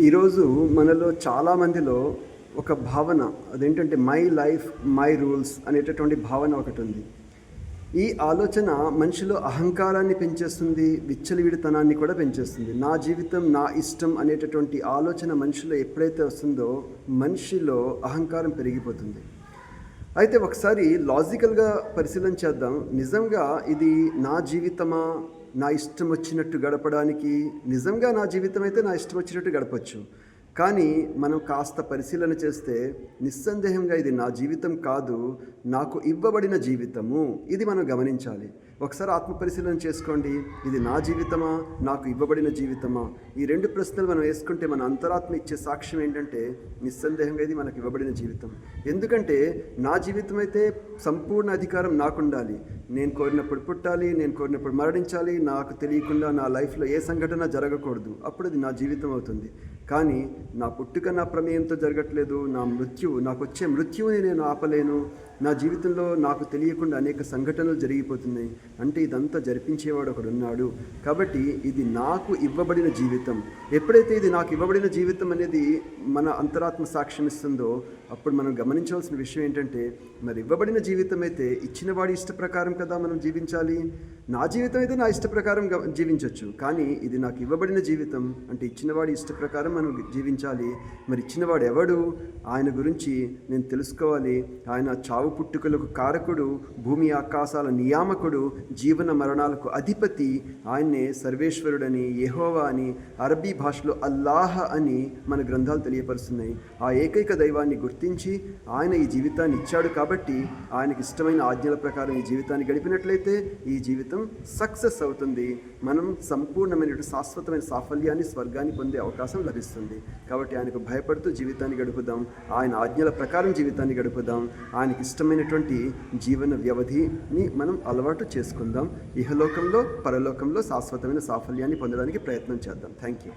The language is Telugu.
ఈరోజు మనలో చాలామందిలో ఒక భావన, అదేంటంటే మై లైఫ్ మై రూల్స్ అనేటటువంటి భావన ఒకటి ఉంది. ఈ ఆలోచన మనిషిలో అహంకారాన్ని పెంచేస్తుంది, విచ్చలవిడితనాన్ని కూడా పెంచేస్తుంది. నా జీవితం నా ఇష్టం అనేటటువంటి ఆలోచన మనిషిలో ఎప్పుడైతే వస్తుందో మనిషిలో అహంకారం పెరిగిపోతుంది. అయితే ఒకసారి లాజికల్గా పరిశీలన చేద్దాం. నిజంగా ఇది నా జీవితమా, నా ఇష్టం వచ్చినట్టు గడపడానికి? నిజంగా నా జీవితం అయితే నా ఇష్టం వచ్చినట్టు గడపచ్చు. కానీ మనం కాస్త పరిశీలన చేస్తే నిస్సందేహంగా ఇది నా జీవితం కాదు, నాకు ఇవ్వబడిన జీవితము. ఇది మనం గమనించాలి. ఒకసారి ఆత్మపరిశీలన చేసుకోండి. ఇది నా జీవితమా, నాకు ఇవ్వబడిన జీవితమా? ఈ రెండు ప్రశ్నలు మనం వేసుకుంటే మన అంతరాత్మ ఇచ్చే సాక్ష్యం ఏంటంటే నిస్సందేహంగా ఇది మనకు ఇవ్వబడిన జీవితం. ఎందుకంటే నా జీవితం అయితే సంపూర్ణ అధికారం నాకు ఉండాలి. నేను కోరినప్పుడు పుట్టాలి, నేను కోరినప్పుడు మరణించాలి, నాకు తెలియకుండా నా లైఫ్లో ఏ సంఘటన జరగకూడదు. అప్పుడు అది నా జీవితం అవుతుంది. కానీ నా పుట్టుక నా ప్రమేయంతో జరగట్లేదు. నాకు వచ్చే మృత్యువుని నేను ఆపలేను. నా జీవితంలో నాకు తెలియకుండా అనేక సంఘటనలు జరిగిపోతున్నాయి. అంటే ఇదంతా జరిపించేవాడు ఒకడు ఉన్నాడు. కాబట్టి ఇది నాకు ఇవ్వబడిన జీవితం. ఎప్పుడైతే ఇది నాకు ఇవ్వబడిన జీవితం అనేది మన అంతరాత్మ సాక్ష్యం ఇస్తుందో అప్పుడు మనం గమనించవలసిన విషయం ఏంటంటే, మరి ఇవ్వబడిన జీవితం అయితే ఇచ్చినవాడి ఇష్ట ప్రకారం కదా మనం జీవించాలి. నా జీవితం అయితే నా ఇష్ట ప్రకారం జీవించవచ్చు. కానీ ఇది నాకు ఇవ్వబడిన జీవితం అంటే ఇచ్చినవాడి ఇష్ట ప్రకారం మనం జీవించాలి. మరి ఇచ్చినవాడు ఎవడు? ఆయన గురించి నేను తెలుసుకోవాలి. ఆయన చావు పుట్టుకలకు కారకుడు, భూమి ఆకాశాల నియామకుడు, జీవన మరణాలకు అధిపతి. ఆయన్నే సర్వేశ్వరుడని, యెహోవా అని, అరబీ భాషలో అల్లాహ్ అని మన గ్రంథాలు తెలియపరుస్తున్నాయి. ఆ ఏకైక దైవాన్ని గుర్తించి ఆయన ఈ జీవితాన్ని ఇచ్చాడు. కాబట్టి ఆయనకి ఇష్టమైన ఆజ్ఞల ప్రకారం ఈ జీవితాన్ని గడిపినట్లయితే ఈ జీవితం సక్సెస్ అవుతుంది. మనం సంపూర్ణమైన శాశ్వతమైన సాఫల్యాన్ని, స్వర్గాన్ని పొందే అవకాశం లభిస్తుంది. కాబట్టి ఆయనకు భయపడుతూ జీవితాన్ని గడుపుదాం. ఆయన ఆజ్ఞల ప్రకారం జీవితాన్ని గడుపుదాం. ఆయనకి ఇష్టమైనటువంటి జీవన వ్యవధిని మనం అలవాటు చేసుకుందాం. ఇహలోకంలో పరలోకంలో శాశ్వతమైన సాఫల్యాన్ని పొందడానికి ప్రయత్నం చేద్దాం. Thank you.